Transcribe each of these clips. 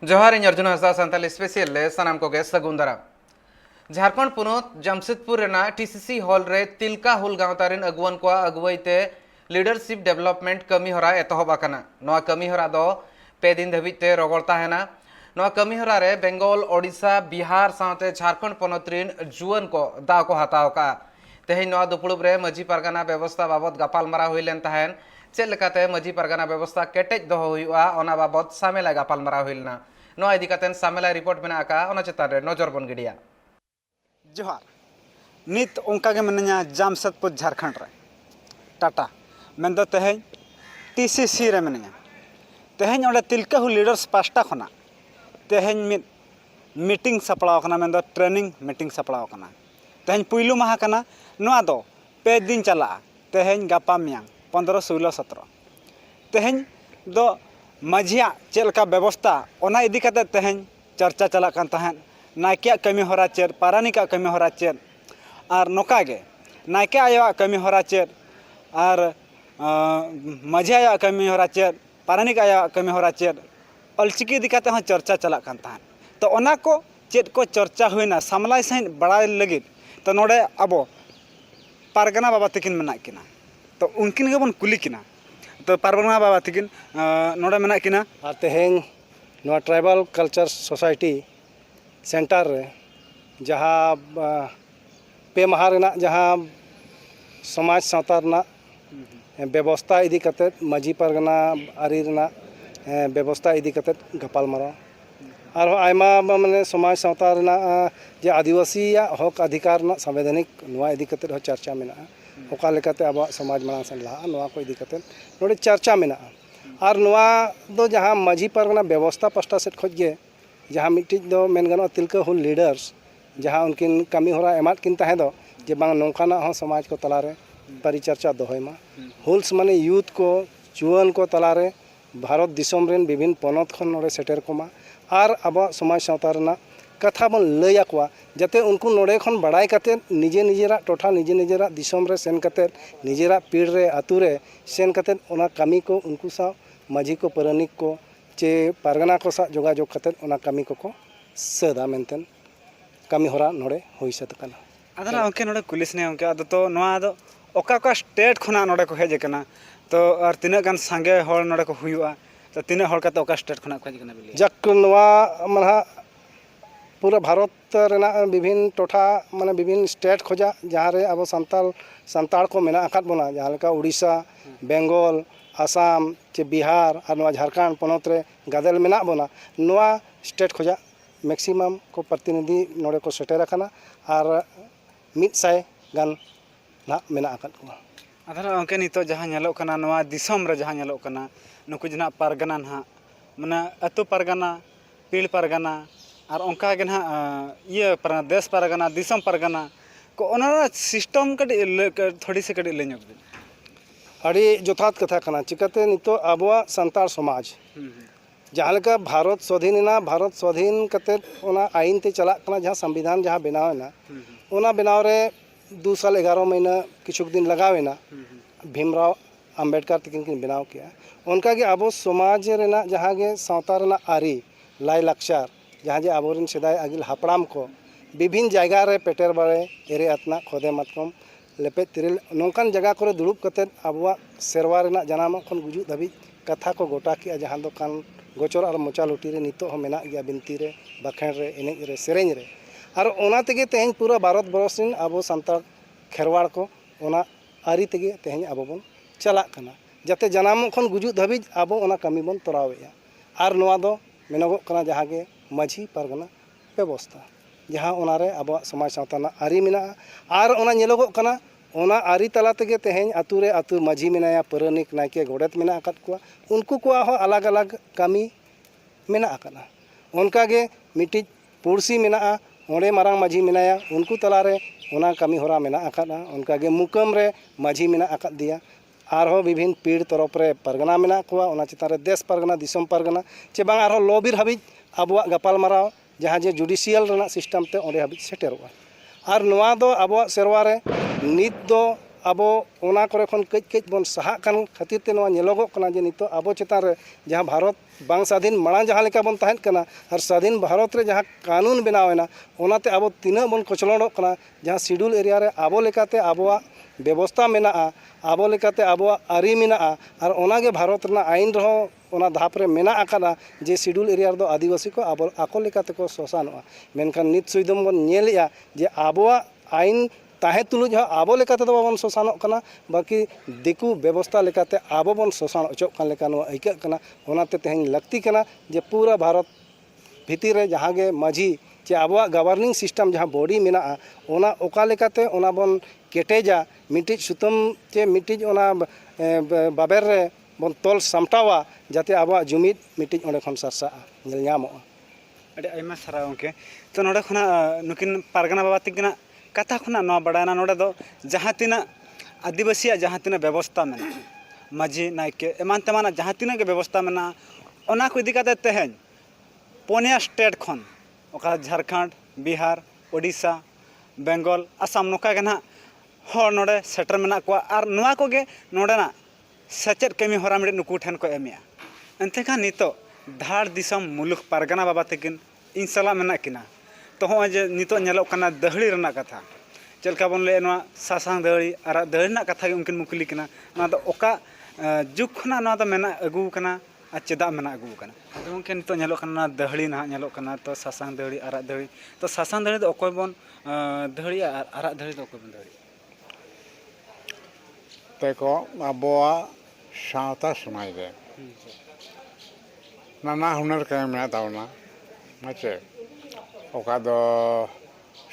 जोहार इन अर्जुन हंसदा सानताली स्पेशल ले सनाम को गे सगुंदरा झारखंड पुनत जमशेदपुर रेना टीसीसी हॉल रे तिलका हुल गांवतारिन अगुवन को अगुवईते लीडरशिप डेवलपमेंट कमी हरा एतहब आकना नोआ कमी हरा दो पे दिन धबिते रगड़ता हैना नोआ कमी हरा रे बेंगल ओडिशा बिहार साथे झारखंड पोनत रिन जुवन को दाव को हताव का तेहेन नोआ दुपुड़ुब रे मजी परगना व्यवस्था बाबत गापालमारा हुइलेन तहन चेद लेकाते मजी परगना व्यवस्था केटेज दोहो हुइआ ओना बाबत सामेला गापालमारा हुइलना नोआ इदी कातेन सामेला रिपोर्ट मेना का ओना चेतान रे नजर बन गिडिया जोहार नित ओंका के मिनाया जामशेदपुर झारखंड रे टाटा मेन तेहें टीसीसी रे मिनाया तेहें ओंडे तिलका हुल लीडर्स पास्टा खना तेहें मीटिंग सपड़ाव कना मेन ट्रेनिंग मीटिंग सपड़ाव कना तेहें पुइलु माहा कना नोआ दो पे दिन चला तेहें गापा मियां 15 16 17 तेहें दो मझिया चेलका व्यवस्था ओना इदी काते तेहें चर्चा चला कान तहन नायके कमी हरा चेर पारानिका कमी हरा चेर और नोकागे नायके आया कमी हरा चेर और मझे आया कमी हरा चेर पारानिका आया कमी हरा चेर अलचिकी इदी काते हं चर्चा चला कान तहन तो ओना को चेद को चर्चा हुईना सामलाय सही बड़ा लगित तो नोडे अबो पारगना बाबा तकिन मेना किना तो उनकिन गेबन कुली किना तो पारगना बाबा तकिन नोडे मेना किना और तेहें नोआ ट्राइबल कल्चर सोसाइटी सेंटर रे जहाँ पे माह रेना जहाँ समाज सावता रेना व्यवस्था इदी कते मजी परगना आरी रेना व्यवस्था इदी कते गपालमाराव और आयमा माने समाज सावता रेना जे आदिवासी हक अधिकार ना संवैधानिक नोआ इदी कते हो चर्चा मेना ओका लेकाते अब समाज मांग से लहा नोआ को इदी कते नोडे चर्चा मेना और नोआ दो जहाँ मजी परगना व्यवस्था पास्टा सेट खोज गे जहाँ मिट्टी दो मेन गानो तिलका हुल लीडर्स जहाँ उनकिन कमी होरा एमात किन ताहे दो जे बांग नौकाना हो समाज को तलारे परिचर्चा दोहयमा हुल्स माने यूथ को जुआन को तलारे भारत दिसोम रेन विभिन्न पनत खन नोडे सेटर कोमा और अब समाज सावता रेना कथा बन लैया कोआ जाते उनको नोडे खन बड़ाई काते निजे निजेरा टोठा निजे निजेरा दिसोम रे सेन काते निजेरा पीड़ रे आतु रे सेन काते ओना कमी को उनको सा मजी को परनिक को चे पारगना को सा जोगाजोग कते ओना कमी को सदा मेंटेन कमी होरा नोडे होई सत कना अदना ओके नोडे पुलिस ने ओके अद तो नोआ दो ओका का स्टेट खना नोडे को हेज कना तो और तिना गान संगे होर नोडे को हुआ तो तिना होर का तो ओका स्टेट खना को हेज कना बिली जक नोआ मनहा पूरा भारत रेना विभिन्न टोठा माने विभिन्न स्टेट खोजा जहाँ रे अब संताल को मेना आकात बोना जहाँ लेका उड़ीसा बेंगल आसाम चे बिहार और नोआ झारखंड पनत रे गादेल मेना बोना नोआ स्टेट खोजा मैक्सिमम को प्रतिनिधि नोडे को सेटेर आकना और 100 गान ना मेना आकात को अदना ओके नितो जहाँ नेलो कना नोआ दिसोम रे जहाँ नेलो कना नुकु जना पारगना ना माने अतु पारगना पीड़ पारगना और उनका के ना ये पर देश पारगना दिसोम पारगना को ओना सिस्टम कटी थोड़ी से कटी लेញअड़ी जोथात कथा कना चिकाते नितो आबवा संताल समाज जहाँ लेका भारत स्वाधीनना भारत स्वाधीन कते ओना आईन ते चला कना जहाँ संविधान जहाँ बनावेना ओना बनाव रे 2 साल 11 महीना किछु दिन लगावेना भीमराव अंबेडकर तकिन किन बनाव किया उनका के आबो समाज रेना जहाँ के सावता रेना आरी लाई लाक्चार जहाँ जे आबोरिन सेदाय आगिल हापड़ाम को विभिन्न जगह रे पेटेर बारे एरे अतना खोदे मतकम लेपे तिरिल नौकान जगह को दुड़ुब कते आबवा सेरवा रेना जनाम खन गुजु धाबी कथा को गोटा किया जहाँ दो कान गोचर और मोचा लुटी रे नितो हो मेना गया बिनती रे बखेण रे एनेज रे सेरेंज रे और ओना तेगे तेहें पूरा भारत बरस रिन आबो संताल खेरवाड़ को ओना आरी तेगे तेहें आबो बन चला कना जाते जनाम खन गुजु धाबी आबो ओना कमी बन तोरावेया और नोआ दो मेनगो कना जहाँ के मझी पारगना व्यवस्था जहाँ ओनारे आबो समाज सावताना आरी मेना और ओना नेलोगो कना ओना आरी तला तेगे तेहें आतु रे आतु मझी मेनाया परनिक नायके गोडेत मेना आकात कुआ उनको कुआ हो अलग अलग कमी मेना आकना उनका गे मिट्टी पुरसी मेना ओंडे मारांग मझी मेनाया उनको तलारे ओना कमी होरा मेना आकाना उनका गे मुकम रे मझी मेना आकात दिया आरो विभिन्न पीड़ तरफ रे परगना मेना कुआ ओना चितारे देश परगना दिसोम परगना चे बांग आरो लॉबिर हाबिज आबवा गपालमाराव जहाँ जे जुडिशियल रेना सिस्टम ते ओंडे हाबिज सेटेरोआ और नोआ दो आबवा सेरवा रे नित दो abo ona kore khon kej bon sahak kan khatir te noa nyelogok kana je nito abo chetan re jahan bharot bang sadhin marang jahan leka bon tahen kana har sadhin bharot re jahan kanun benawena onate abo tina bon kochlonok kana jahan schedule area re abo lekate abo ব্যবস্থা মেনাগᱼᱟ ᱟᱵᱚ ᱞᱮᱠᱟᱛᱮ ᱟᱵᱚᱣᱟᱜ ᱟᱹᱨᱤ ᱢᱮᱱᱟᱜᱼᱟ ᱟᱨ ᱚᱱᱟᱜᱮ ᱵᱷᱟᱨᱚᱛ ᱨᱮᱱᱟᱜ ᱟᱹᱭᱤᱱ ᱨᱮᱦᱚᱸ ᱚᱱᱟ ᱫᱷᱟᱯ ᱨᱮ ᱢᱮᱱᱟᱜ ᱟᱠᱟᱫᱟ ᱡᱮ ᱥᱤᱰᱩᱞ ᱮᱨᱤᱭᱟ ᱨᱮᱫᱚ ᱟᱹᱫᱤᱵᱟᱹᱥᱤ ᱠᱚ ᱟᱠᱚ ᱞᱮᱠᱟᱛᱮᱠᱚ ᱥᱚᱥᱟᱱᱚᱜᱼᱟ ᱢᱮᱱᱠᱷᱟᱱ ᱱᱤᱛ ᱥᱩᱭᱫᱚᱢ ᱵᱚᱱ ᱧᱮᱞᱮᱜᱼᱟ ᱡᱮ ᱟᱵᱚᱣᱟᱜ ᱟᱹᱭᱤᱱ ᱛᱟᱦᱮᱸ ᱛᱩᱞᱩᱡ ᱦᱚᱸ ᱟᱵᱚ ᱞᱮᱠᱟᱛᱮᱫᱚ ᱵᱟᱵᱚᱱ ᱥᱚᱥᱟᱱᱚᱜ ᱠᱟᱱᱟ ᱵᱟᱹᱠᱤ ᱫᱤᱠᱩ ᱵᱮᱵᱚᱥᱛᱷᱟ ᱞᱮᱠᱟᱛᱮ ᱟᱵᱚ ᱵᱚᱱ ᱥᱚᱥᱟᱱ ᱚᱪᱚᱜ ᱠᱟᱱ ᱞᱮᱠᱟ ᱱᱚᱣᱟ ᱟᱹᱭᱠᱟᱹᱜ ᱠᱟᱱᱟ ᱚᱱᱟᱛᱮ ᱛᱮᱦᱮᱧ ᱞᱟᱹᱠᱛᱤ ᱠᱟᱱᱟ ᱡᱮ ᱯᱩᱨᱟᱹ ᱵᱷᱟᱨᱚᱛ ᱵᱷᱤᱛᱤᱨ ᱨᱮ ᱡᱟᱦᱟᱸ ᱜᱮ ᱢᱟᱹᱡᱷᱤ ᱪᱮ ᱟᱵᱚᱣᱟᱜ ᱜᱚᱵᱷᱚᱨᱱᱤᱝ ᱥᱤᱥᱴᱮᱢ ᱡᱟᱦᱟᱸ ᱵᱚᱰᱤ ᱢᱮᱱᱟᱜᱼᱟ ᱚᱱᱟ ᱚᱠᱟ ᱞᱮᱠᱟᱛᱮ ᱚᱱᱟ ᱵᱚᱱ ᱠᱮᱴᱮᱡᱟ ᱢᱤᱫᱴᱤᱡ ᱥᱩᱛᱟᱹᱢ ᱪᱮ ᱢᱤᱫᱴᱤᱡ ᱚᱱᱟ ᱵᱟᱵᱮᱨ ᱨᱮ ᱵᱚᱱ ᱛᱚᱞ ᱥᱟᱢᱴᱟᱣᱟ ᱡᱟᱛᱮ ᱟᱵᱚᱣᱟᱜ ᱡᱩᱢᱤᱫ ᱢᱤᱫᱴᱤᱡ ᱚᱸᱰᱮ ᱠᱷᱚᱱ ᱥᱟᱨᱥᱟᱜᱼᱟ ᱧᱮᱞ ᱧᱟᱢᱚᱜᱼᱟ ᱟᱹᱰᱤ ᱟᱭᱢᱟ ᱥᱟᱨᱦᱟᱣ ᱜᱚᱢᱠᱮ ᱛᱚ ᱱᱚᱰᱮ ᱠᱷᱚᱱᱟᱜ ᱱᱩᱠᱤᱱ ᱯᱟᱨᱜᱟᱱᱟ ᱵᱟᱵᱟ ᱛᱟᱹᱠᱤᱱᱟᱜ ᱠᱟᱛᱷᱟ ᱠᱷᱚᱱᱟᱜ ᱱᱚᱣᱟ ᱵᱟᱲᱟᱭᱱᱟ ᱱᱚᱰᱮ ᱫᱚ ᱡᱟᱦᱟᱸ ᱛᱤᱱᱟᱹᱜ ᱟᱹᱫᱤᱵᱟᱹᱥᱤᱭᱟᱜ ᱡᱟᱦᱟᱸ ᱛᱤᱱᱟᱹᱜ ᱵᱮᱵᱚᱥᱛᱷᱟ ᱢᱮᱱᱟᱜᱼᱟ ᱢᱟᱹᱡᱷᱤ ᱱᱟᱭᱠᱮ ᱮᱢᱟᱱ ᱛᱮᱢᱟᱱᱟᱜ ᱡᱟᱦᱟᱸ ᱛᱤᱱᱟᱹᱜ ᱜᱮ ᱵᱮᱵᱚᱥᱛᱷᱟ ᱢᱮᱱᱟᱜᱼᱟ ᱚᱱᱟ ᱠᱚ ᱤᱫᱤ ᱠᱟᱛᱮ ᱛᱮᱦᱮᱧ 5 ᱥᱴᱮᱴ ᱠᱷᱚᱱ ᱚᱠᱟ ᱡᱷᱟᱲᱠᱷᱚᱸᱰ ᱵᱤᱦᱟᱨ ᱳᱰᱤᱥᱟ ᱵᱮᱝᱜᱚᱞ ᱟᱥᱟᱢ ᱱᱚᱝᱠᱟ ᱜᱮ ᱱᱟᱦᱟᱜ ᱦᱚᱲ ᱱᱚᱰᱮ ᱥᱮᱴᱮᱨ ᱢᱮᱱᱟᱜ ᱠᱚᱣᱟ ᱟᱨ ᱱᱚᱣᱟ ᱠᱚᱜᱮ ᱱᱚᱰᱮᱱᱟᱜ ᱥᱮᱪᱮᱫ ᱠᱟᱹᱢᱤ ᱦᱚᱨᱟ ᱢᱤᱫ ᱱᱩᱠᱩ ᱴᱷᱮᱱ ᱠᱚ ᱮᱢᱮᱜᱼᱟ ᱮᱱᱛᱮ ᱠᱷᱟᱱ ᱱᱤᱛᱚᱜ ᱫᱷᱟᱲ ᱫᱤᱥᱚᱢ ᱢᱩᱞᱩᱠ ᱯᱟᱨᱜᱟᱱᱟ ᱵᱟᱵᱟ ᱛᱟᱹᱠᱤᱱ ᱤᱧ ᱥᱟᱞᱟᱜ ᱢᱮᱱᱟᱜ ᱠᱤᱱᱟ ᱛᱚ ᱦᱚᱸᱜᱼᱚᱭ ᱡᱮ ᱱᱤᱛᱚᱜ ᱧᱮᱞᱚᱜ ᱠᱟᱱᱟ ᱫᱟᱹᱦᱲᱤ ᱨᱮᱱᱟᱜ ᱠᱟᱛᱷᱟ ᱪᱮᱫ ᱞᱮᱠᱟ ᱵᱚᱱ ᱞᱟᱹᱭᱟ ᱱᱚᱣᱟ ᱥᱟᱥᱟᱝ ᱫᱟᱹᱦᱲᱤ ᱟᱨᱟᱜ ᱫᱟᱹᱦᱲᱤ ᱨᱮᱱᱟᱜ ᱠᱟᱛᱷᱟ ᱜᱮ ᱩᱱᱠᱤᱱ ᱠᱩᱞᱤ ᱠᱤᱱᱟ ᱱᱚᱣᱟ ᱫᱚ ᱚᱠᱟ ᱡᱩᱜᱽ ᱠᱷᱚᱱᱟᱜ ᱱᱚᱣᱟ ᱫᱚ ᱢᱮᱱᱟᱜ ᱟᱹᱜᱩ ᱟᱠᱟᱱᱟ ᱟᱨ ᱪᱮᱫᱟᱜ ᱢᱮᱱᱟᱜ ᱟᱹᱜᱩ ᱟᱠᱟᱱᱟ ᱟᱫᱚ ᱜᱚᱢᱠᱮ ᱱᱤᱛᱚᱜ ᱧᱮᱞᱚᱜ ᱠᱟᱱᱟ ᱫᱟᱹᱦᱲᱤ ᱱᱟᱦᱟᱜ ᱧᱮᱞᱚᱜ ᱠᱟᱱᱟ ᱛᱚ ᱥᱟᱥᱟᱝ ᱫᱟᱹᱦᱲᱤ ᱟᱨᱟᱜ ᱫᱟᱹᱦᱲᱤ ᱛᱚ ᱥᱟᱥᱟᱝ ᱫᱟᱹᱦᱲᱤ ᱫᱚ ᱚᱠᱚᱭ ᱵᱚᱱ ᱫᱟᱹᱦᱲᱤᱜᱼᱟ ᱟᱨ ᱟᱨᱟᱜ ᱫᱟᱹᱦᱲᱤ ᱫᱚ ᱚᱠᱚᱭ ᱵᱚᱱ ᱫᱟᱹᱦᱲᱤᱜᱼᱟ ᱛᱮᱠᱚ ᱟᱵᱚᱣᱟᱜ ᱥᱟᱶᱛᱟ ᱥᱚᱢᱟᱡᱽ ᱨᱮ ᱱᱟᱱᱟ ᱦᱩᱱᱟᱹᱨ ᱠᱟᱹᱢᱤ ᱢᱮᱱᱟᱜ ᱛᱟᱵᱚᱱᱟ ᱦᱮᱸᱪᱮ ᱚᱠᱟ ᱫᱚ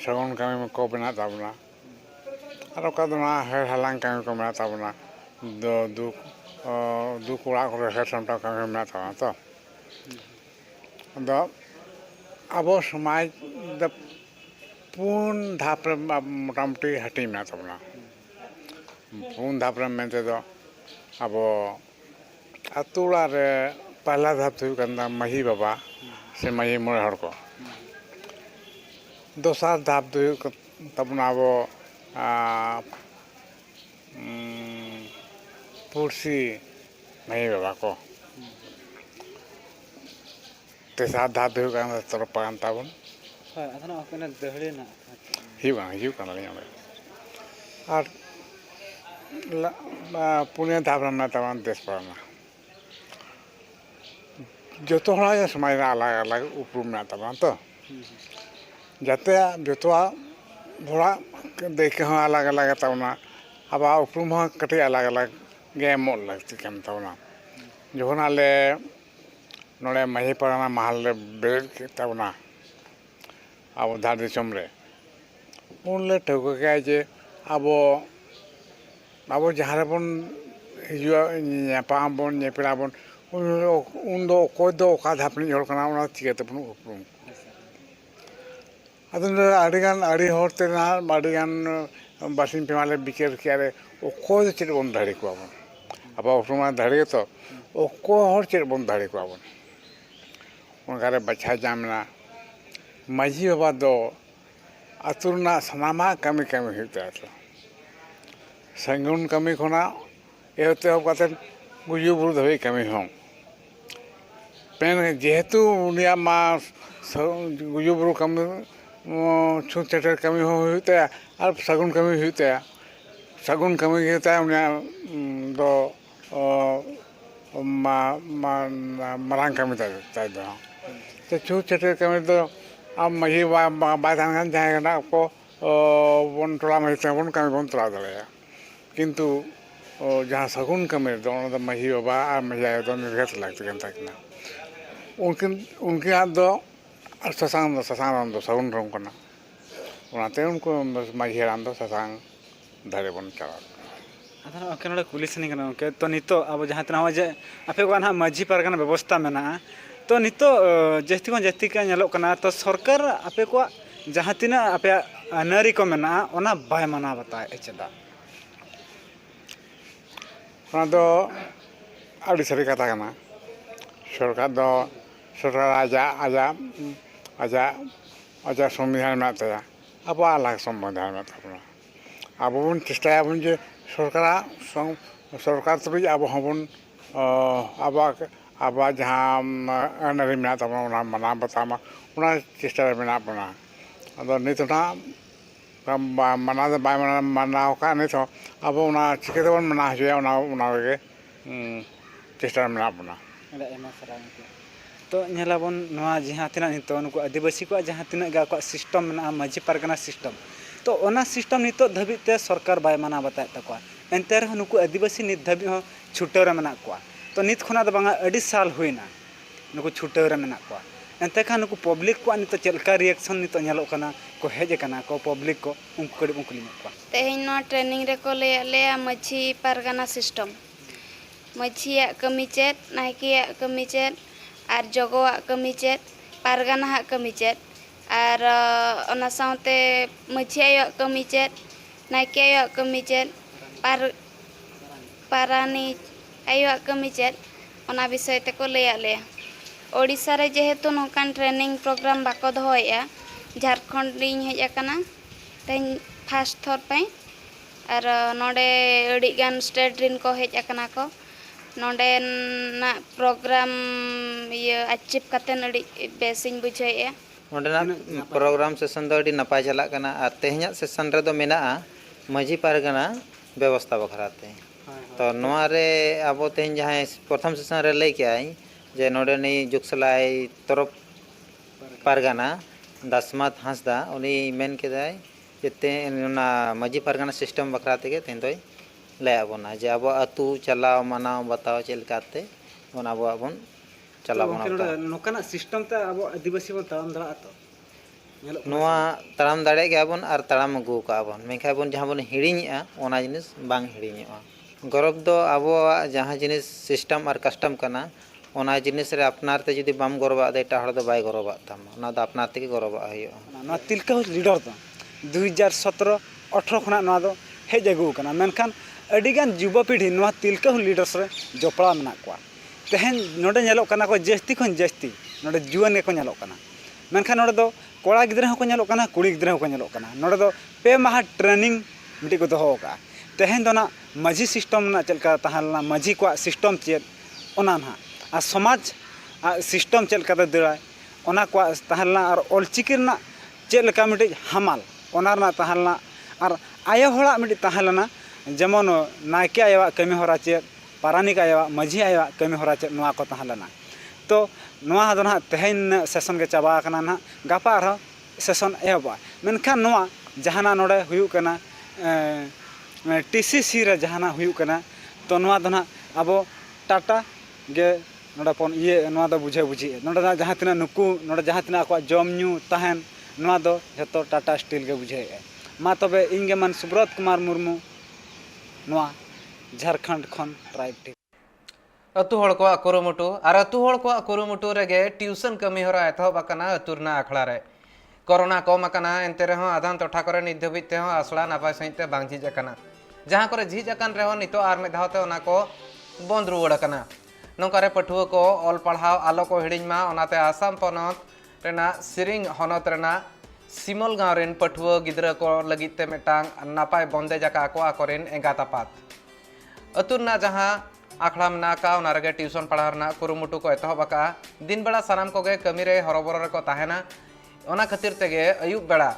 ᱥᱟᱹᱜᱩᱱ ᱠᱟᱹᱢᱤ ᱠᱚ ᱢᱮᱱᱟᱜ ᱛᱟᱵᱚᱱᱟ ᱟᱨ ᱚᱠᱟ ᱫᱚ ᱱᱚᱣᱟ ᱦᱮᱲ ᱦᱟᱞᱟᱝ ᱠᱟᱹᱢᱤ ᱠᱚ ᱢᱮᱱᱟᱜ ᱛᱟᱵᱚᱱᱟ ᱫᱩᱠ ᱚᱲᱟᱜ ᱠᱚᱨᱮ ᱦᱮᱲ ᱥᱟᱢᱴᱟᱣ ᱠᱟᱹᱢᱤ ᱢᱮᱱᱟᱜ ᱛᱟᱵᱚᱱᱟ ᱛᱚ ᱟᱫᱚ ᱟᱵᱚ ᱥᱚᱢᱟᱡᱽ ᱫᱚ 4 ᱫᱷᱟᱯ ᱨᱮ ᱢᱳᱴᱟᱢᱩᱴᱤ ᱦᱟᱹᱴᱤᱧ ᱢᱮᱱᱟᱜ ᱛᱟᱵᱚᱱᱟ 4 ᱫᱷᱟᱯ ᱨᱮ ᱢᱮᱱ ᱛᱮᱫᱚ ᱟᱵᱚ ᱟᱹᱛᱩ ᱚᱲᱟᱜ ᱨᱮ ᱯᱟᱦᱞᱟ ᱫᱷᱟᱯ ᱫᱚ ᱦᱩᱭᱩᱜ ᱠᱟᱱᱟ ᱢᱟᱺᱡᱷᱤ ᱵᱟᱵᱟ ᱥᱮ ᱢᱟᱺᱡᱷᱤ ᱢᱚᱬᱮ ᱦᱚᱲ ᱠᱚ ᱫᱚᱥᱟᱨ ᱫᱷᱟᱯ ᱫᱚ ᱦᱩᱭᱩᱜ ᱛᱟᱵᱚᱱᱟ ᱟᱵᱚ ᱯᱩᱲᱥᱤ ᱢᱟᱺᱡᱷᱤ ᱵᱟᱵᱟ ᱠᱚ ᱛᱮᱥᱟᱨ ᱫᱷᱟᱯ ᱫᱚ ᱦᱩᱭᱩᱜ ᱠᱟᱱᱟ ᱛᱚᱨᱚᱯ ᱯᱟᱨᱜᱟᱱᱟ ᱛᱟᱵᱚᱱ ᱦᱳᱭ ᱟᱫᱚ ᱱᱚᱣᱟ ᱠᱚ ᱫᱟᱹᱦᱲᱤ ᱨᱮᱱᱟᱜ ᱦᱤᱡᱩᱜ ᱠᱟᱱᱟᱞᱤᱧ ᱚᱸᱰᱮ ᱟᱨ ᱯᱩᱱᱭᱟᱹ ᱫᱷᱟᱯ ᱨᱮ ᱢᱮᱱᱟᱜ ᱛᱟᱵᱚᱱᱟ ᱫᱮᱥ ᱯᱟᱨᱜᱟᱱᱟ ᱡᱚᱛᱚ ᱦᱚᱲᱟᱜ ᱥᱚᱢᱟᱡᱽ ᱨᱮ ᱟᱞᱟᱜᱽ ᱟᱞᱟᱜᱽ ᱩᱯᱨᱩᱢ ᱢᱮᱱᱟᱜ ᱛᱟᱵᱚᱱᱟ ᱛᱚ ᱡᱟᱛᱮ ᱡᱚᱛᱚᱣᱟᱜ ᱦᱚᱲᱟᱜ ᱫᱟᱹᱭᱠᱟᱹ ᱦᱚᱸ ᱟᱞᱟᱜᱽ ᱟᱞᱟᱜᱽ ᱛᱟᱵᱚᱱᱟ ᱟᱵᱚᱣᱟᱜ ᱩᱯᱨᱩᱢ ᱦᱚᱸ ᱠᱟᱹᱴᱤᱡ ᱟᱞᱟᱜᱽ ᱟᱞᱟᱜᱽ ᱜᱮ ᱮᱢᱚᱜ ᱞᱟᱹᱠᱛᱤ ᱠᱟᱱ ᱛᱟᱵᱚᱱᱟ ᱡᱚᱠᱷᱚᱱ ᱟᱞᱮ ᱱᱚᱰᱮ ᱢᱟᱺᱡᱷᱤ ᱯᱟᱨᱜᱟᱱᱟ ᱢᱟᱦᱟᱞ ᱞᱮ ᱵᱮᱨᱮᱫ ᱠᱮᱫ ᱛᱟᱵᱚᱱᱟ ᱟᱵᱚ ᱫᱷᱟᱲ ᱫᱤᱥᱚᱢ ᱨᱮ ᱩᱱᱞᱮ ᱴᱷᱟᱹᱣᱠᱟᱹ ᱠᱮᱜᱼᱟ ᱡᱮ ᱟᱵᱚ ᱡᱟᱦᱟᱸ ᱨᱮᱵᱚᱱ ᱦᱤᱡᱩᱜᱼᱟ ᱧᱟᱯᱟᱢ ᱟᱵᱚᱱ ᱧᱮᱯᱮᱞ ᱟᱵᱚᱱ ᱩᱱᱫᱚ ᱚᱠᱚᱭ ᱫᱚ ᱚᱠᱟ ᱫᱷᱟᱯ ᱨᱤᱱᱤᱡ ᱦᱚᱲ ᱠᱟᱱᱟ ᱚᱱᱟ ᱪᱤᱠᱟᱹᱛᱮᱵᱚᱱ ᱩᱯᱨᱩᱢ ᱟᱫᱚ ᱟᱹᱰᱤᱜᱟᱱ ᱟᱹᱰᱤ ᱦᱚᱲᱛᱮ ᱟᱹᱰᱤᱜᱟᱱ ᱵᱟᱨᱥᱤᱧ ᱯᱮ ᱢᱟᱦᱟ ᱞᱮ ᱵᱤᱪᱟᱹᱨ ᱠᱮᱜᱼᱟ ᱚᱠᱚᱭ ᱫᱚ ᱪᱮᱫ ᱵᱚᱱ ᱫᱟᱲᱮ ᱠᱚᱣᱟ ᱵᱚᱱ ᱟᱵᱚᱣᱟᱜ ᱩᱯᱨᱩᱢ ᱫᱟᱲᱮ ᱜᱮᱛᱚ ᱚᱠᱚᱭ ᱦᱚᱲ ᱪᱮᱫ ᱵᱚᱱ ᱫᱟᱲᱮ ᱠᱚᱣᱟ ᱵᱚᱱ ᱚᱱᱠᱟᱨᱮ ᱵᱟᱪᱷᱟᱣ ᱧᱟᱢᱱᱟ ᱢᱟᱺᱡᱷᱤ ᱵᱟᱵᱟ ᱫᱚ ᱟᱹᱛᱩ ᱨᱮᱱᱟᱜ ᱥᱟᱱᱟᱢᱟᱜ ᱠᱟᱹᱢᱤ ᱦᱩᱭᱩᱜ ᱛᱟᱭᱟ ᱛᱚ ᱥᱟᱹᱜᱩᱱ ᱠᱟᱹᱢᱤ ᱠᱷᱚᱱᱟᱜ ᱮᱦᱚᱵ ᱠᱟᱛᱮᱫ ᱜᱩᱡᱩᱜ ᱵᱩᱨᱩ ᱫᱷᱟᱹᱵᱤᱡ ᱠᱟᱹᱢᱤ ᱦᱚᱸ ᱡᱮᱦᱮᱛᱩ ᱩᱱᱤᱭᱟᱜ ᱢᱟ ᱜᱩᱡᱩᱜ ᱵᱩᱨᱩ ᱠᱟᱹᱢᱤ ᱪᱷᱩᱸᱛ ᱪᱮᱴᱮᱨ ᱠᱟᱹᱢᱤ ᱦᱚᱸ ᱦᱩᱭᱩᱜ ᱛᱟᱭᱟ ᱟᱨ ᱥᱟᱹᱜᱩᱱ ᱠᱟᱹᱢᱤ ᱦᱩᱭᱩᱜ ᱛᱟᱭᱟ ᱥᱟᱹᱜᱩᱱ ᱠᱟᱹᱢᱤ ᱜᱮ ᱛᱟᱭ ᱩᱱᱤᱭᱟᱜ ᱫᱚ ᱢᱟᱨᱟᱝ ᱠᱟᱹᱢᱤ ᱛᱟᱭ ᱫᱚ ᱪᱷᱩᱸᱛ ᱪᱮᱴᱮᱨ ᱠᱟᱹᱢᱤ ᱫᱚ ᱟᱢ ᱢᱟᱺᱡᱷᱤ ᱵᱟᱭ ᱛᱟᱦᱮᱱ ᱠᱷᱟᱱ ᱡᱟᱦᱟᱸᱭ ᱠᱟᱱᱟ ᱠᱚ ᱵᱚᱱ ᱴᱚᱞᱟ ᱢᱟᱺᱡᱷᱤ ᱛᱮᱦᱚᱸ ᱵᱚᱱ ᱠᱟᱹᱢᱤ ᱵᱚᱱ ᱛᱚᱨᱟᱣ ᱫᱟᱲᱮᱭᱟᱜᱼᱟ ᱠᱤᱱᱛᱩ ᱡᱟᱦᱟᱸ ᱥᱟᱹᱜᱩᱱ ᱠᱟᱹᱢᱤ ᱨᱮᱫᱚ ᱚᱱᱟ ᱫᱚ ᱢᱟᱺᱡᱷᱤ ᱵᱟᱵᱟ ᱟᱨ ᱢᱟᱺᱡᱷᱤ ᱟᱭᱳ ᱫᱚ ᱱᱤᱨᱜᱷᱟᱹᱛ ᱞᱟᱹᱠᱛᱤ ᱠᱟᱱ ᱛᱟᱹᱠᱤᱱᱟ ᱩᱱᱠᱤᱱᱟᱜ ᱫᱚ ᱥᱟᱥᱟᱝ ᱨᱚᱝ ᱫᱚ ᱥᱟᱹᱜᱩᱱ ᱨᱚᱝ ᱠᱟᱱᱟ ᱚᱱᱟᱛᱮ ᱩᱱᱠᱩ ᱢᱟᱺᱡᱷᱤ ᱦᱟᱲᱟᱢ ᱫᱚ ᱥᱟᱥᱟᱝ ᱫᱟᱨᱮ ᱵᱚᱱ ᱪᱟᱞᱟᱣ ᱟᱫᱚ ᱜᱚᱢᱠᱮ ᱱᱚᱰᱮ ᱠᱩᱞᱤ ᱥᱟᱱᱟᱧ ᱠᱟᱱᱟ ᱜᱚᱢᱠᱮ ᱛᱚ ᱱᱤᱛᱚᱜ ᱟᱵᱚ ᱡᱟᱦᱟᱸ ᱛᱤᱱᱟᱹᱜ ᱱᱚᱜᱼᱚᱭ ᱡᱮ ᱟᱯᱮ ᱠᱚᱣᱟᱜ ᱱᱟᱦᱟᱜ ᱢᱟᱺᱡᱷᱤ ᱯᱟᱨᱜᱟᱱᱟ ᱵᱮᱵᱚᱥᱛᱷᱟ ᱢᱮᱱᱟᱜᱼᱟ ᱛᱚ ᱱᱤᱛᱚᱜ ᱡᱟᱹᱥᱛᱤ ᱠᱷᱚᱱ ᱡᱟᱹᱥᱛᱤ ᱠᱟᱭ ᱧᱮᱞᱚᱜ ᱠᱟᱱᱟ ᱛᱚ ᱥᱚᱨᱠᱟᱨ ᱟᱯᱮ ᱠᱚᱣᱟᱜ ᱡᱟᱦᱟᱸ ᱛᱤᱱᱟᱹᱜ ᱟᱯᱮᱭᱟᱜ ᱟᱹᱱᱼᱟᱹᱨᱤ ᱠᱚ ᱢᱮᱱᱟᱜᱼᱟ ᱚᱱᱟ ᱵᱟᱭ ᱢᱟᱱᱟᱣ ᱵᱟᱛᱟᱣᱮᱫᱼᱟ ᱪᱮᱫᱟᱜ ᱚᱱᱟ ᱫᱚ ᱟᱹᱰᱤ ᱥᱟᱹᱨᱤ ᱠᱟᱛᱷᱟ ᱠᱟᱱᱟ ᱥᱚᱨᱠᱟর ᱟᱡᱟᱜ ᱥᱚᱝᱵᱤᱫᱷᱟᱱ ᱢᱮᱱᱟᱜ ᱛᱟᱭᱟ ᱟᱵᱚᱣᱟᱜ ᱟᱞᱟᱜᱽ ᱥᱚᱝᱵᱤᱫᱷᱟᱱ ᱢᱮᱱᱟᱜ ᱛᱟᱵᱚᱱᱟ ᱟᱵᱚ ᱵᱚᱱ ᱪᱮᱥᱴᱟᱭᱟᱵᱚᱱ ᱡᱮ सरकार तुरुज अब हबन अब जहाँ अनरी मेना तबना मना बतामा उना चेष्टा मेना बना अदो नितना मना दो बाय मना का नहीं तो अब उना चिके तो मना है उना के चेष्टा मेना बना तो नेलाबन नवा जहाँ तिना नितो नुको आदिवासी को जहाँ तिना गा को सिस्टम मेना माझी पारगना सिस्टम तो ओना सिस्टम नितो धबिते सरकार बाय मना बताए तकवा एंते रह नुको आदिवासी नित धबि हो छुटेर मेना कोआ तो नित खुना द बांगा अडी साल हुइना नुको छुटेर मेना कोआ एंते खान नुको पब्लिक को नितो चलका रिएक्शन नितो नेलो कना को हेज कना को पब्लिक को उनको कड़ी उनकुली कोआ तेहेन नो ट्रेनिंग रे को ले माझी पारगना सिस्टम माझिया कमी चेत नायकिया कमी चेत आर जगोआ कमी चेत पारगना हा कमी चेत आर ओना साउते माझिया कमी चेत नायकिया कमी चेत पारानी आयो कमी चेत ओना विषय ते को ले ओडिसा रे जेहेतु नोकान ट्रेनिंग प्रोग्राम बाको दोहोया झारखंड रिन हेज आकना तेन फर्स्ट थर पे आर नोडे अड़ी गान स्टेट रिन को हेज आकना को नोडे ना प्रोग्राम ये अचीव कतेन अड़ी बेसिंग बुझाइए नोडेना प्रोग्राम सेशन दो अड़ी नपाय चला कना आर तेहኛ सेशन रे दो मेना माझी पारगना व्यवस्था बखराते तो नोआ रे अब तेहñ जहां प्रथम सेशन रे लई के आई जे नोडेनी जुगसलाई तरफ पारगना दसमत हांसदा उनी मेन केदाय जेते ना माझी पारगना सिस्टम बखराते के तेन दोय ले आबोना जे अब अतु चलाव मनाव बताओ चलकाते ओना अब बन चलाव मनाव नोकाना सिस्टम ते अब आदिवासी बन ताम दरा तो नोआ ताराम दाड़े गयाबन और ताराम अगू काबन मेखा बन जहां बन हिड़िङा ओना जिनिस बांग हिड़िङा गौरव दो अब जहां जिनिस सिस्टम और कस्टम कना ओना जिनिस रे अपनार ते जदी बाम गौरव दे एटा हड़ दो बाय गौरव ताम ओना दो अपनार ते गौरव हयो ना तिलका लीडर तो 2017 18 खना ना दो हेज अगू कना मेनखान अडिगान युवा पीढ़ी नवा तिलका लीडर्स रे जोपड़ा मेना कोआ तेहन नोडे नेलो कना को जस्ती खन जस्ती नोडे जुआन के को नेलो कना मेनखान नोडे दो कोड़ा गिद्रा को नेलो कना कुड़ी गिद्रा को नेलो कना नोडे दो पे माह ट्रेनिंग मिटी को दोहो का तेहन दो ना माझी सिस्टम ना चलका तहालना माझी को सिस्टम चेत ओना ना आ समाज सिस्टम चलका दराय ओना को तहालना और ऑलचिकी ना चलका मिटी हमाल ओना ना तहालना और आया होड़ा मिटी तहालना जेमन नायके आया कमी होरा चेत पारानिक आया माझी आया कमी होरा चेत नवा को तहालना तो नवा दो ना तेहन सेशन के चाबा कना ना गापा आरो सेशन एबा मेनखान नवा जहाना नोडे हुयु कना टीसीसी रे जहाना हुयु कना तो नवा दो ना अब टाटा गे नोडे पन ये नवा दो बुझे बुझी नोडे जहां तना नुकु नोडे जहां तना को जम न्यू तहन नवा दो जतो टाटा स्टील के बुझे मा तबे इंगे मन सुब्रत कुमार मुर्मू नवा झारखंड खन ट्राइब टी अतु हड़ को कुरुमुटु और अतु हड़ को कुरुमुटु रेगे ट्यूशन कमी होरा एतहब आकना अतुरना आखड़ा रे कोरोना कम आकना एनते रहो आधान टोठा करे नित धबित ते हो आसला नापाय सहित बांग झिज आकना जहां करे झिज आकन रहो नितो आर में धावते ओना को बंद रुवड़ आकना नोकारे पठुआ को ऑल पढ़ाव आलो को हिडिंगमा ओनाते आसाम पनत रेना सिरिंग हनत रेना सिमल गाँव रेन पठुआ गिद्रा को लगिते मेटांग नापाय बंदे जाका को आकोरेन एगातापात अतुरना जहां आखड़ा मेनाका ओना रेगे ट्यूशन पढ़ाव रना कुरुमुटु को एतहब आका दिन बेड़ा सानाम कोगे कमी रे हरबरो रे को ताहेना ओना खातिर तेगे अयुब बेड़ा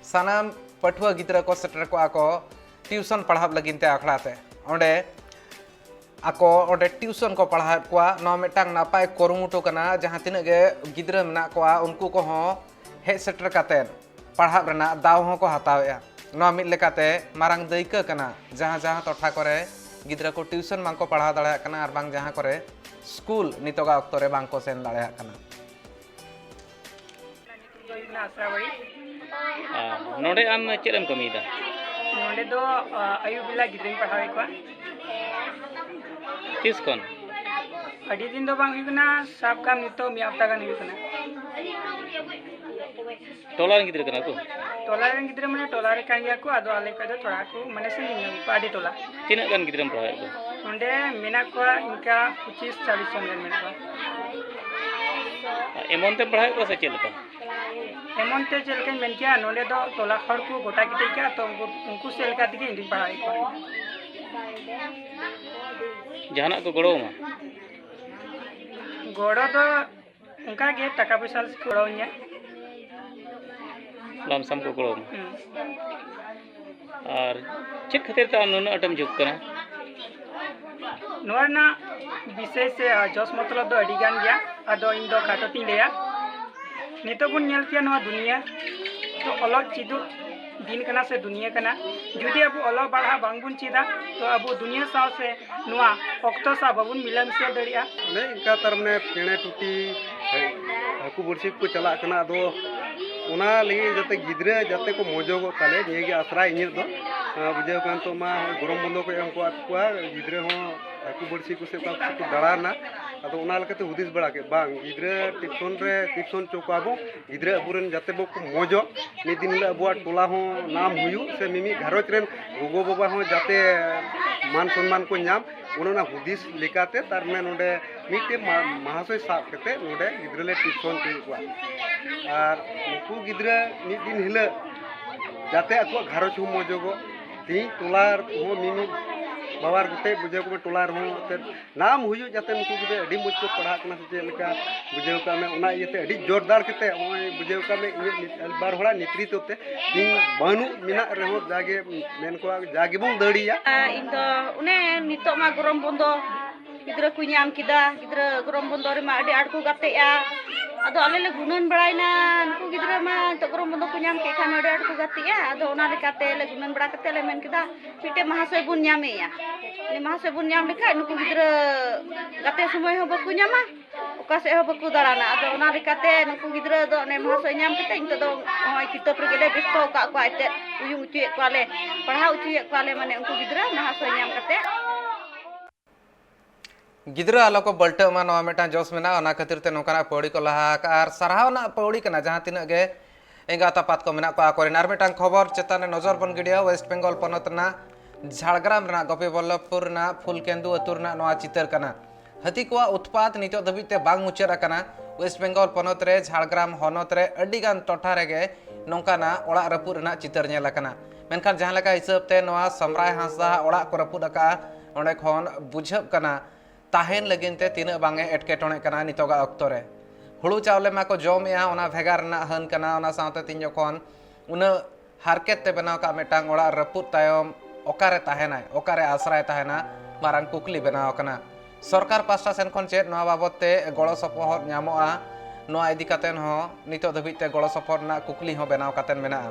सानाम पठुआ गिद्रा को सेटर को आको ट्यूशन पढ़ाव लगिनते आखड़ाते ओंडे आको ओंडे ट्यूशन को पढ़ाव को नो मेटांग नापाय कुरुमुटु कना जहां तिना गे गिद्रा मेना को उनको को हो हे सेटर काते पढ़ाव रना दाव हो को हतावेया नो मिद लेकाते मारांग दैका कना जहां जहां टोठा करे गिद्रा को ट्यूशन बांग को पढ़ा दाड़ा कना और बांग जहां करे स्कूल नितोगा अक्तो रे बांग को सेन दाड़ा कना नोडे आम चेरम कमीदा नोडे दो आयु बेला गिद्रा पढ़ावे को किस कोन अड़ी दिन दो बांग हुइकना सब काम नितो मी हफ्ता गान हुइकना टोला गिद्रा कना को टोला रेन गिद्रा माने टोला रे कांगिया को आदो आले को थोड़ा को माने से पाडी टोला तीना गान गिद्रा पढ़ावे को नोडे मेना को इनका 25 40 जन मेना को एमन ते पढ़ावे को से चलता एमन ते चलके मेन किया नोडे दो टोला खड़ को गोटा किटे क्या तो उनको सेल का दिके इंदी पढ़ाई को जहानक को गड़ो मा गोड़ो तो उनका गे टका पैसा से गोड़ो nya लमसम को गड़ो मा और चेक खातिर ता नुन अटम जुक कना नोर ना विशेष से जोश मतलब दो अड़ी गान गया अदो इन दो खातो तीन लिया नितो बुन नेल किया नोआ दुनिया तो अलग चिदु दिन कना से दुनिया कना जुदी अब अलग बढ़ा बांगबुन चिदा तो अब दुनिया साव से नोआ ऑक्टो सा बबुन मिलन से दड़िया ने इनका तरमने पेणे टूटी हाकू बरसी को चला कना दो उना लगी जते गिद्रे जते को मोजोगो ताले निगे आसरा इन दो बुझे कान तो मा गरम बंदो को एम को आकुआ गिद्रे हो हाकू बरसी को से को दड़ाना अदो उना लकते हुदिस बड़ा के बांग गिद्रे टिप्सन चोकाबो गिद्रे अबुरन जते बो को मोजो नि दिन ले अबुआ टोला हो नाम हुयु से मिमी घरोच रेन गोगो बाबा हो जाते मान सम्मान को नाम उन्होंने हुदिस लेकाते तार में नोडे मिटे महाशय साब कते नोडे गिद्रे टिप्सन चुकुआ और नुकु गिद्रे मिट दिन हिले जाते अको घरोच हो मोजोगो ती टोलार हो मिमी बाबार गते बुझे को टोलार हो ते नाम हुयु जाते नुकु गिद्रे अडी मुज को पढ़ा कना से लेका बुझे का में उना येते अडी जोरदार कते ओय बुझे का में बार होड़ा नेतृत्व ते ती बानु मिना रहो जागे मेन को जागे बं दड़िया इन दो उने नितो मा गरम बंदो गिद्रा को नाम किदा गिद्रा गरम बंदो रे मा अडी आड़ को गतेया अदो आले ले गुनन बड़ाइना नुकु गिद्रा मा तो गरम बंदो को नाम के खान अडी आड़ को गतेया अदो ओना लेकाते ले गुनन बड़ा कते ले मेन किदा मिटे महाशय बुन नामेया ने महाशय बुन नाम लेखा नुकु गिद्रा गते समय हो बकु नामा ओका से हो बकु दड़ाना अदो ओना लेकाते नुकु गिद्रा दो ने महाशय नाम कते इन तो होय किताब रे गेले बिस्तो का को आते उयुं उचुए कोले पढ़ा उचुए कोले माने उनको गिद्रा महाशय नाम कते गिद्रा आलो को बल्टे मा नवा मेटा जोश मेना ओना खातिर ते नोकाना पौड़ी को लहा आर सराहना पौड़ी कना जहां तिना गे एंगा तापात को मेना को आकोरिन आर मेटा खबर चेताने नजर बन गिडिया वेस्ट बेंगल पनत ना झाड़ग्राम ना गोपीबल्लभपुर ना फुलकेंदु अतुर ना नवा चितर कना हती को उत्पाद नितो दबिते बांग मुचर कना वेस्ट बेंगल पनत रे झाड़ग्राम हनत रे अड्डी गान टोठा रेगे नोंकाना ओड़ा रपुर ना चितर नेला कना मेनखान जहां लेका हिसाब ते नवा समराय हांसदा ओड़ा को रपुद का ओंडे खन बुझब कना ताहेन लगिनते तीन बांगे एटकेटोणे कना नितोगा अक्तो रे हुड़ू चावले मा को जमेया ओना भेगार ना हन कना ओना सावते तीन जखन उना हारकेत ते बनाव का मेटांग ओड़ा रपुद तायम ओकारे ताहेनाय ओकारे आश्रय ताहेना मारांग कुकली बनाव कना सरकार पास्टा सेन खन चेत नवा बाबते गड़ो सपोहर न्यामोआ नवा इदी कातेन हो नितो धबिते गड़ो सपोहर ना कुकली हो बनाव कातेन मेना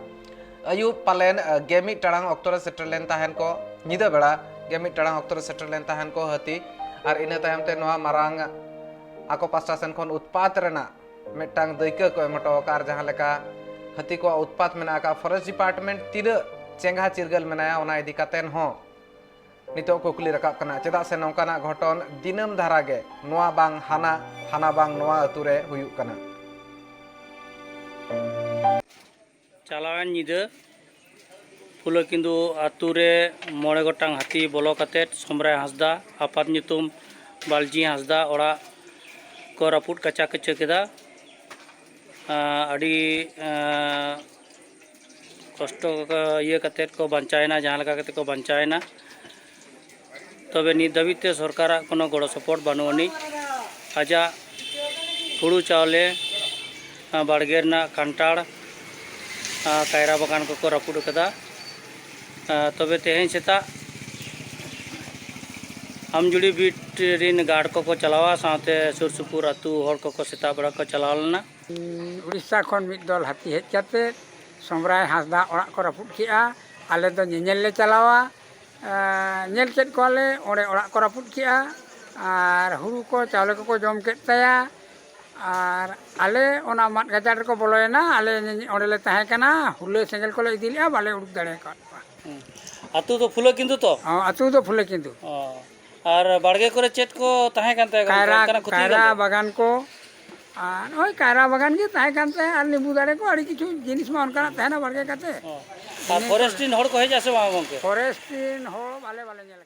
अयुब पालेन गेमी टांग अक्तो रे सेटल लेन ताहेन को निदा बेड़ा गेमी टांग अक्तो रे सेटल लेन ताहेन को हती और इन तायम ते नवा मारांग आको पास्टा सेन खन उत्पाद रेना मेटांग दैका को एमटो कार जहां लेका हती को उत्पाद मेना का फॉरेस्ट डिपार्टमेंट तीन चेंगा चिरगल मेनाया ओना इदी कातेन हो नितो कुकली रकाब कना चेदा से नौकाना घटन दिनम धारागे नवा बांग हाना हाना बांग नवा अतुरे हुयु कना चालावान निदे फुलकिंदु आतुरे मोड़े गोटांग हाथी बोलो काते समराय हांसदा आपात नितुम बालजी हांसदा ओड़ा को रापुट कचा कचे केदा अड़ी कष्ट ये काते को बंचायना जहां लगा काते को बंचायना तबे नित दाबिते सरकार कोनो गड़ो सपोर्ट बानुअनी आजा हुड़ू चावले बाड़गेरना कांटाड़ कायरा बागान को रापुड़ कदा तबे तेहें सेता आमजुड़ी बीट रिन गार्ड को चलावा साथे सुर सुपुर अतु हर को सेता बड़ा को चलाव लेना उड़ीसा खन मिद दल हाथी हेज काते समराय हांसदा ओड़ा को रापुड़ किया आले दो नेल ले चलावा नेल केट कोले ओड़े ओड़ा को रापुड़ किया और हुड़ू को चावले को जम केट ताया और आले ओना मात गाजार को बोलोयना आले ओड़े ले ताहे कना हुले सेंगल को ले इदी लिया बाले उड़क दाड़े का अतु तो फुले किंतु तो अतु तो फुले किंतु और बाड़गे करे चेत को ताहे कानते कायरा बागान को और ओय कायरा बागान के ताहे कानते और नींबू दाड़े को अड़ी किछु जिनिस मा उनका ताहे बाड़गे काते और फॉरेस्टिन हड़ को हेज आसे मा गंके फॉरेस्टिन हड़ बाले नेल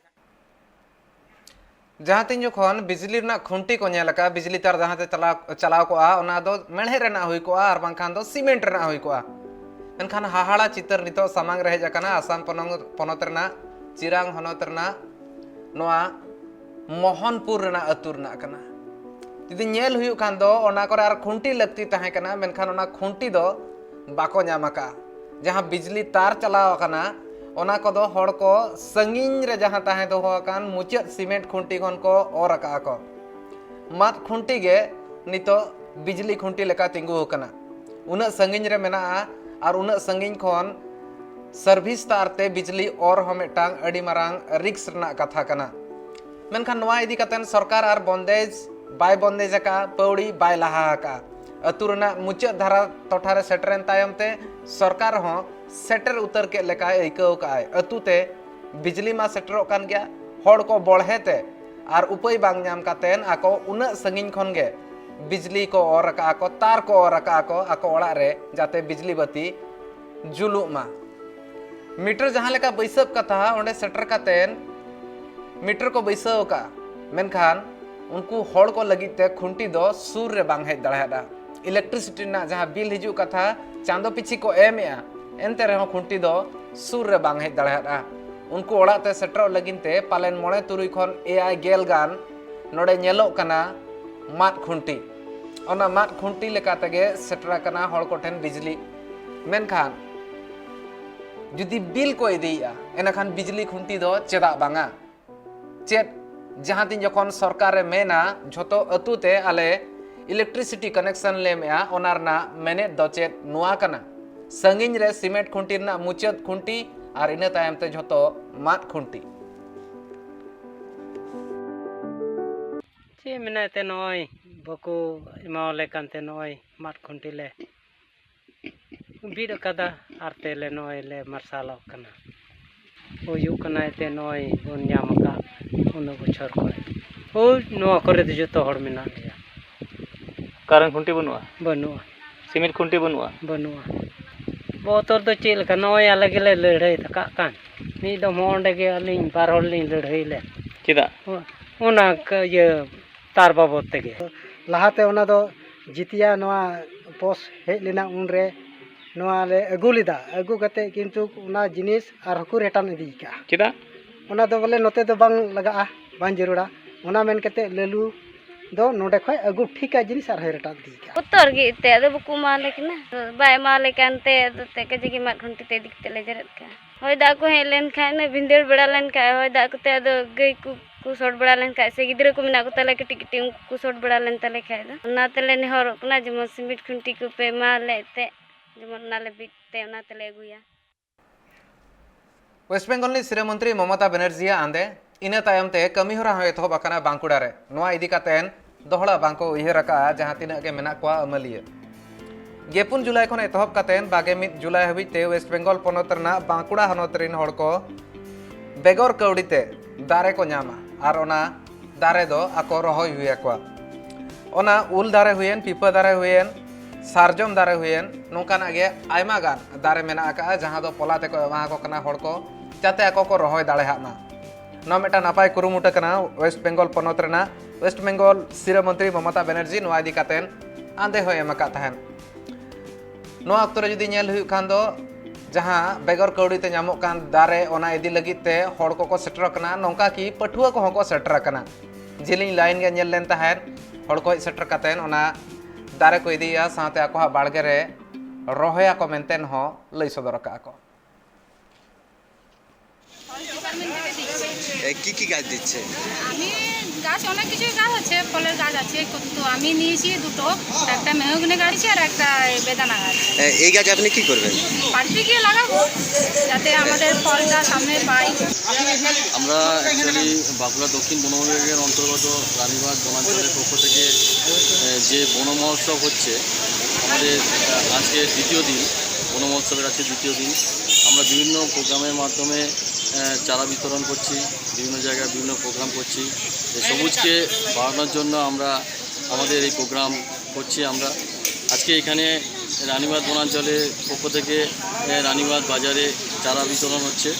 जहां तीन जखन बिजली ना खुंटी को नेलका बिजली तार जहां ते चलाव को आ ओना दो मेढ़े रेना हुई को आर बांखान दो सीमेंट रेना हुई को आ एनखान हाहाड़ा चितर नितो सामांग रहे जकना आसाम पनत रेना चिरांग हनत रना नोआ मोहनपुर रना अतुर रना कना जुदी नेल हुयु खान दो ओना करे आर खुंटी लगती ताहे कना मेनखान ओना खुंटी दो बाको ᱧᱟᱢᱟᱠᱟ जहाँ बिजली तार चलाव कना ओना कोदो हड़ को संगीन रे जहाँ ताहे दो होकान मुचाद सीमेंट खुंटी खन को और अका को मात खुंटी गे नितो बिजली खुंटी लेका तिंगु कना उना संगीन रे मेना और उना संगीन खन सर्विस तारते बिजली और हमेटांग अडी मारांग रिक्स रना कथा कना मेनखान नोआ इदी कतन सरकार आर बंदेज बाय बंदेज का पौड़ी बाय लहा का अतुरना मुचाद धारा टोठारे सेटरेन तायम ते सरकार हो सेटर उतर के लेका ऐकव काय अतुते बिजली मा सेटरो कान गया हड़ को बढ़ेते और उपाय बांग नाम कातेन आको उना संगीन खन गे बिजली को और रका को तार को और रका को आको ओड़ा रे जाते बिजली बत्ती जुलु मा मीटर जहाँ लेका बैसब कथा ओंडे सेटर कातेन मीटर को बैसव का मेनखान उनको हड़ को लगिते खुंटी दो सूर रे बांग हेज दड़ादा इलेक्ट्रिसिटी ना जहाँ बिल हिजू कथा चांदो पिछी को एमेआ एनते रहो खुंटी दो सूर रे बांग हेज दड़ादा उनको ओड़ाते सेटर लगिनते पालेन मोड़े तुरुई खन एआई गेल गान नोडे नेलो कना मात खुंटी ओना मात खुंटी लेका तेगे सेटरा कना हड़ को ठेन बिजली मेनखान जुदी बिल को इदिया एनाखान बिजली खुंटी दो चेदा बांगा चेद जहाँ तीन जखन सरकार रे मेना झोतो अतुते आले इलेक्ट्रिसिटी कनेक्शन ले मेआ ओनारना मेने दो चेद नुआ कना संगीन रे सीमेंट खुंटी ना मुचाद खुंटी और इना तायम ते झोतो मात खुंटी चे मेना ते नय बको इमाले कानते नय मात खुंटी ले बीड़ कदा आरते ले नय ले मार्शाल कना हुयु कना ते नय बन ᱧᱟᱢᱟᱠᱟ उन बछर को ओ नोआ करे दे जतो हड़ मेना लिया कारण खुंटी बनुआ बनुआ सीमेंट खुंटी बनुआ बनुआ बोतल तो चेल का नय आले गेले लड़ाई तका कान मी दम ओंडे गे अलिन बार हड़ लिन लड़ाई ले चेदा ओना ये तार बाबत तेगे लाहाते ओना दो जितिया नोआ पोस हेज लेना उन रे नोआ ले अगु लिदा अगु कते किंतु ओना जिनिस आर हकु रेटान इदी का चेदा ओना दो बोले नोते दो बांग लगा बांग जरूरा ओना मेन कते लेलू दो नोडे खय अगु ठीका जिनिस आर रेटान दी का उत्तर गे ते अद बुकु माले कना बाय माले कानते ते के जगी मा खुंटी ते दिखते ले जरत का होय दा को हे लेन खाय ने बिंदेर बड़ा लेन का होय दा को ते अद गई ku sort bड़ा लेन का से गिदरे को मिना को तले कटी कटी ku sort बड़ा लेन तले खाय दा ना तले ने हर कना जम सीमेंट खुंटी को पे माले ते जम नाले बिकते ना तले गुया वेस्ट बेंगल नि श्री मंत्री ममता बनर्जी आंदे इना तायम ते कमी होरा हो एतहब आकना बांकुड़ा रे नोआ इदी कातेन दोहड़ा बांको उयहरका जहाँ तीना के मेना कोआ अमलिया 2 जुलाई खन एतहब कातेन 21 जुलाई हबिते वेस्ट बेंगल पनत रना बांकुड़ा हनत रिन हड़ को बेगर कौड़ीते दारे को नामा और ओना दारे दो आको रहोय हुया को ओना उल दारे हुयेन पिपा दारे हुयेन सारजम दारे हुयेन नोकाना गे आयमा गान दारे मेना आका जहाँ दो पोलाते को एमा को कना हड़ को जाते आको को रहोय दाड़े हामा नो मेटा नापाय कुरुमुटा कना वेस्ट बेंगल पनत रना वेस्ट बेंगल सिरा मंत्री ममता बनर्जी नोआ इदी कातेन आंदे होय एमा का तहन नोआ अक्तरे जुदी नेल हुयु खान दो जहाँ बेगर कौड़ी ते नामो कान दारे ओना इदी लगिते हड़ को सेटर कना नोंका की पठुआ को हको सेटर कना जिलिंग लाइन गे नेल लेन तहन हड़ को सेटर कातेन ओना दारे को इदिया साथे आको बाड़गे रे रहोया को मेंतेन हो लई सदर का को কি গাছ দিচ্ছে আমি গাছ অনেক কিছু গাছ আছে ফলের গাছ আছে কিন্তু আমি নিয়েছি দুটো একটা মেহগনি গাছ আছে আর একটা বেদানা গাছ এই গাছ আপনি কি করবেন বাড়িতে গিয়ে লাগাবো যাতে আমাদের ফলটা সামনে পাই আমরা অ্যাকচুয়ালি বাঁকুড়া দক্ষিণ বন বিভাগের অন্তর্গত রানীবাঁধ বনাঞ্চলের পক্ষ থেকে যে বন মহোৎসব হচ্ছে আমাদের আজকে দ্বিতীয় দিন বন মহোৎসবের আছে দ্বিতীয় দিন আমরা বিভিন্ন প্রোগ্রামের মাধ্যমে চারা বিতরণ করছি বিভিন্ন জায়গায় বিভিন্ন প্রোগ্রাম করছি এই সবুজকে বাড়ানোর জন্য আমরা আমাদের এই প্রোগ্রাম করছি আমরা আজকে এখানে রানীবাঁধ বনাঞ্চলের পক্ষ থেকে রানীবাঁধ বাজারে চারা বিতরণ হচ্ছে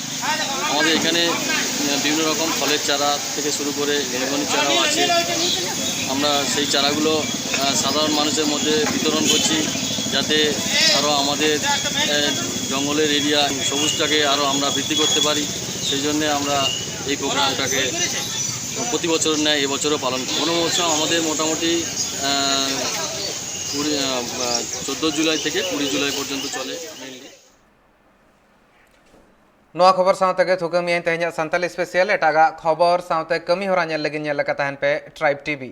আমাদের এখানে বিভিন্ন রকম ফলের চারা থেকে শুরু করে মেহগনি চারাও আছে আমরা সেই চারাগুলো সাধারণ মানুষের মধ্যে বিতরণ করছি যাতে আরও আমাদের জঙ্গলের এরিয়া সবুজটাকে আরও আমরা বৃদ্ধি করতে পারি সেই জন্যে আমরা এই প্রোগ্রামটাকে প্রতি বছর নেয় এবছরও পালন করি। বনমহোৎসব আমাদের মোটামুটি 14 জুলাই থেকে 20 জুলাই পর্যন্ত চলে মেনলি। नोआ खबर सावते के थुकमी तेहना संताल स्पेशल एटागा खबर सावते कमी होरा नेल लगी नेल का तहन पे ट्राइब टीवी।